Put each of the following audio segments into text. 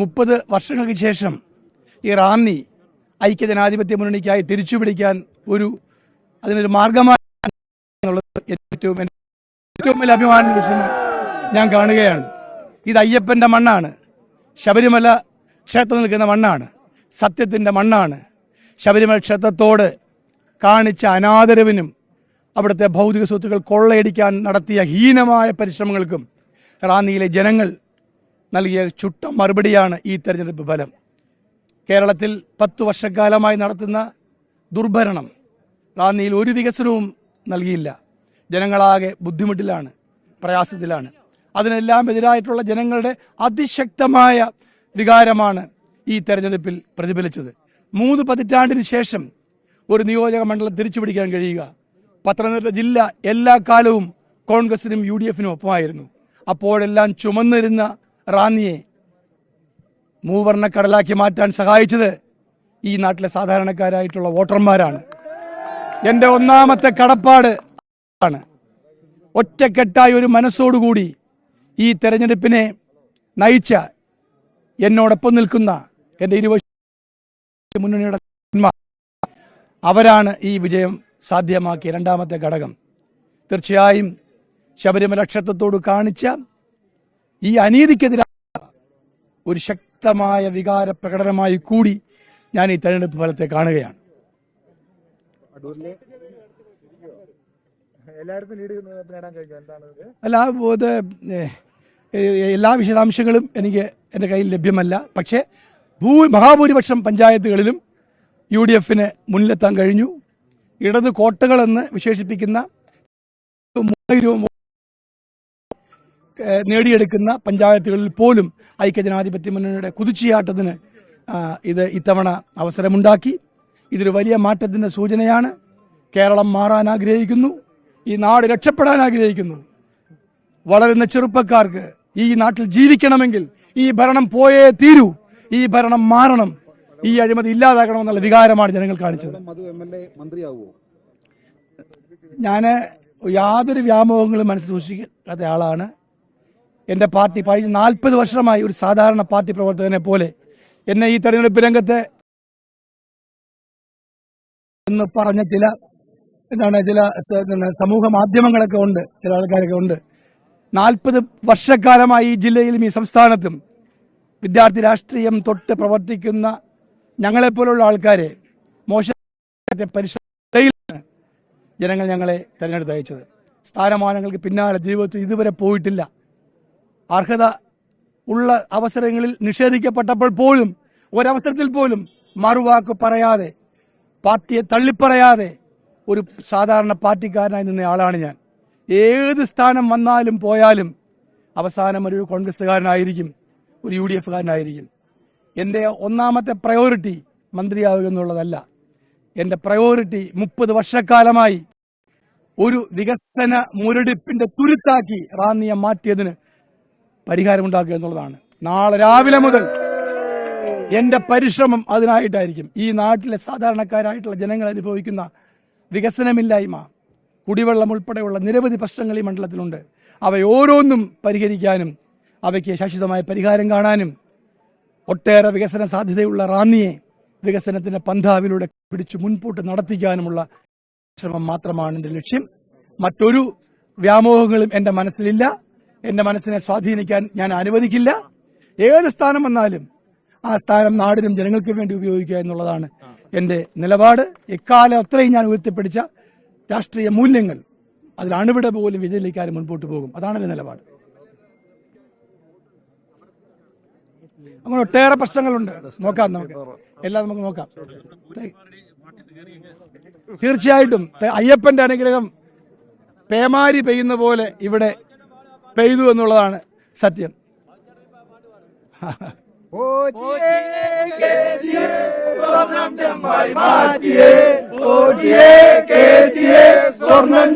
30 വർഷങ്ങൾക്ക് ശേഷം ഈ റാന്നി ഐക്യജനാധിപത്യ മുന്നണിക്കായി തിരിച്ചുപിടിക്കാൻ അതിനൊരു മാർഗമായി ഏറ്റവും വലിയ അഭിമാന വിഷയം ഞാൻ കാണുകയാണ്. ഇത് അയ്യപ്പൻ്റെ മണ്ണാണ്, ശബരിമല ക്ഷേത്രം നിൽക്കുന്ന മണ്ണാണ്, സത്യത്തിൻ്റെ മണ്ണാണ്. ശബരിമല ക്ഷേത്രത്തോട് കാണിച്ച അനാദരവിനും അവിടുത്തെ ഭൗതിക സ്വത്തുക്കൾ കൊള്ളയടിക്കാൻ നടത്തിയ ഹീനമായ പരിശ്രമങ്ങൾക്കും റാന്നിയിലെ ജനങ്ങൾ നൽകിയ ചുട്ട മറുപടിയാണ് ഈ തെരഞ്ഞെടുപ്പ് ഫലം. കേരളത്തിൽ 10 വർഷക്കാലമായി നടത്തുന്ന ദുർഭരണം റാന്നിയിൽ ഒരു വികസനവും നൽകിയില്ല. ജനങ്ങളാകെ ബുദ്ധിമുട്ടിലാണ്, പ്രയാസത്തിലാണ്. അതിനെല്ലാം എതിരായിട്ടുള്ള ജനങ്ങളുടെ അതിശക്തമായ വികാരമാണ് ഈ തെരഞ്ഞെടുപ്പിൽ പ്രതിഫലിച്ചത്. 3 പതിറ്റാണ്ടിന് ശേഷം ഒരു നിയോജക മണ്ഡലം തിരിച്ചുപിടിക്കാൻ കഴിയുക. പത്തനംതിട്ട ജില്ല എല്ലാ കാലവും കോൺഗ്രസിനും UDF-നും ഒപ്പമായിരുന്നു. അപ്പോഴെല്ലാം ചുമന്നിരുന്ന റാന്നിയെ മൂവർണ്ണ കടലാക്കി മാറ്റാൻ സഹായിച്ചത് ഈ നാട്ടിലെ സാധാരണക്കാരായിട്ടുള്ള വോട്ടർമാരാണ്. എൻ്റെ ഒന്നാമത്തെ കടപ്പാട് ആണ് ഒറ്റക്കെട്ടായി ഒരു മനസ്സോടുകൂടി ഈ തെരഞ്ഞെടുപ്പിനെ നയിച്ച എന്നോടൊപ്പം നിൽക്കുന്ന എൻ്റെ 20 മുന്നണിയുടെ അവരാണ് ഈ വിജയം സാധ്യമാക്കിയ രണ്ടാമത്തെ ഘടകം. തീർച്ചയായും ശബരിമല ക്ഷേത്രത്തോട് കാണിച്ച ഈ അനീതിക്കെതിരായ ഒരു ശക്തമായ വികാര പ്രകടനമായി കൂടി ഞാൻ ഈ തെരഞ്ഞെടുപ്പ് ഫലത്തെ കാണുകയാണ്. അല്ല, എല്ലാ വിശദാംശങ്ങളും എനിക്ക് എൻ്റെ കയ്യിൽ ലഭ്യമല്ല. പക്ഷേ മഹാഭൂരിപക്ഷം പഞ്ചായത്തുകളിലും UDF-ന് മുന്നിലെത്താൻ കഴിഞ്ഞു. ഇടത് കോട്ടകളെന്ന് വിശേഷിപ്പിക്കുന്ന നേടിയെടുക്കുന്ന പഞ്ചായത്തുകളിൽ പോലും ഐക്യജനാധിപത്യ മുന്നണിയുടെ കുതിച്ചുചാട്ടത്തിന് ഇത് ഇത്തവണ അവസരമുണ്ടാക്കി. ഇതൊരു വലിയ മാറ്റത്തിൻ്റെ സൂചനയാണ്. കേരളം മാറാൻ ആഗ്രഹിക്കുന്നു, ഈ നാട് രക്ഷപ്പെടാൻ ആഗ്രഹിക്കുന്നു. വളരുന്ന ചെറുപ്പക്കാർക്ക് ഈ നാട്ടിൽ ജീവിക്കണമെങ്കിൽ ഈ ഭരണം പോയേ തീരൂ, ഈ ഭരണം മാറണം, ഈ അഴിമതി ഇല്ലാതാക്കണമെന്നുള്ള വികാരമാണ് ജനങ്ങൾ കാണിച്ചത്. ഞാൻ യാതൊരു വ്യാമോഹങ്ങളും മനസ്സിൽ സൂക്ഷിക്കാത്ത ആളാണ്. എൻ്റെ പാർട്ടി 40 വർഷമായി ഒരു സാധാരണ പാർട്ടി പ്രവർത്തകനെ പോലെ എന്നെ ഈ തെരഞ്ഞെടുപ്പ് രംഗത്ത് എന്ന് പറഞ്ഞ ചില സമൂഹ മാധ്യമങ്ങളൊക്കെ ഉണ്ട്, ചില ആൾക്കാരൊക്കെ ഉണ്ട്. 40 വർഷക്കാലമായി ഈ ജില്ലയിലും ഈ സംസ്ഥാനത്തും വിദ്യാർത്ഥി രാഷ്ട്രീയം തൊട്ട് പ്രവർത്തിക്കുന്ന ഞങ്ങളെപ്പോലുള്ള ആൾക്കാരെ മോശം പരിശ്രമത്തിലാണ് ജനങ്ങൾ ഞങ്ങളെ തെരഞ്ഞെടുത്തയച്ചത്. സ്ഥാനമാനങ്ങൾക്ക് പിന്നാലെ ജീവിതത്തിൽ ഇതുവരെ പോയിട്ടില്ല. അർഹത ഉള്ള അവസരങ്ങളിൽ നിഷേധിക്കപ്പെട്ടപ്പോൾ പോലും ഒരവസരത്തിൽ പോലും മറുവാക്ക് പറയാതെ, പാർട്ടിയെ തള്ളിപ്പറയാതെ ഒരു സാധാരണ പാർട്ടിക്കാരനായി നിന്ന ആളാണ് ഞാൻ. ഏത് സ്ഥാനം വന്നാലും പോയാലും അവസാനം ഒരു കോൺഗ്രസ്സുകാരനായിരിക്കും, ഒരു UDF-കാരനായിരിക്കും. എൻ്റെ ഒന്നാമത്തെ പ്രയോറിറ്റി മന്ത്രിയാവുക എന്നുള്ളതല്ല. എൻ്റെ പ്രയോറിറ്റി 30 വർഷക്കാലമായി ഒരു വികസന മുരടിപ്പിന്റെ തുരുത്താക്കി റാന്നിയെ മാറ്റിയതിന് പരിഹാരമുണ്ടാക്കുക എന്നുള്ളതാണ്. നാളെ രാവിലെ മുതൽ എൻ്റെ പരിശ്രമം അതിനായിട്ടായിരിക്കും. ഈ നാട്ടിലെ സാധാരണക്കാരായിട്ടുള്ള ജനങ്ങൾ അനുഭവിക്കുന്ന വികസനമില്ലായ്മ, കുടിവെള്ളം ഉൾപ്പെടെയുള്ള നിരവധി പ്രശ്നങ്ങൾ ഈ മണ്ഡലത്തിലുണ്ട്. അവയോരോന്നും പരിഹരിക്കാനും അവയ്ക്ക് ശാശ്വതമായ പരിഹാരം കാണാനും ഒട്ടേറെ വികസന സാധ്യതയുള്ള റാന്നിയെ വികസനത്തിന്റെ പന്ഥാവിലൂടെ പിടിച്ചു മുൻപോട്ട് നടത്തിക്കാനുമുള്ള ശ്രമം മാത്രമാണ് എൻ്റെ ലക്ഷ്യം. മറ്റൊരു വ്യാമോഹങ്ങളും എൻ്റെ മനസ്സിലില്ല. എൻ്റെ മനസ്സിനെ സ്വാധീനിക്കാൻ ഞാൻ അനുവദിക്കില്ല. ഏത് സ്ഥാനം വന്നാലും ആ സ്ഥാനം നാടിനും ജനങ്ങൾക്കും വേണ്ടി ഉപയോഗിക്കുക എന്നുള്ളതാണ് എൻ്റെ നിലപാട്. എക്കാലം അത്രയും ഞാൻ ഉയർത്തിപ്പിടിച്ച രാഷ്ട്രീയ മൂല്യങ്ങൾ അതിൽ അണുവിട പോലും വിജയിക്കാനും മുൻപോട്ട് പോകും. അതാണ് എൻ്റെ നിലപാട്. അങ്ങനെ ഒട്ടേറെ പ്രശ്നങ്ങളുണ്ട്. നമുക്ക് എല്ലാം നമുക്ക് നോക്കാം. തീർച്ചയായിട്ടും അയ്യപ്പന്റെ അനുഗ്രഹം പേമാരി പെയ്യുന്ന പോലെ ഇവിടെ പെയ്തു എന്നുള്ളതാണ് സത്യം. സ്വർണം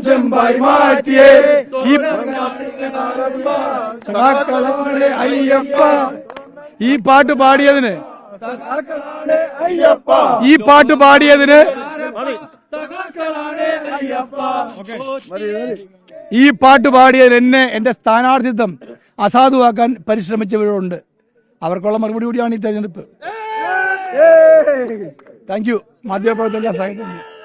ചെമ്പായി മാറ്റിയേ അയ്യപ്പ. ഈ പാട്ട് പാടിയതിന് എന്നെ എന്റെ സ്ഥാനാർത്ഥിത്വം അസാധുവാക്കാൻ പരിശ്രമിച്ചവരുണ്ട്. അവർക്കുള്ള മറുപടി കൂടിയാണ് ഈ തെരഞ്ഞെടുപ്പ്. താങ്ക് യു മാധ്യമപ്രവർത്തകരുടെ സഹായത്തിന്.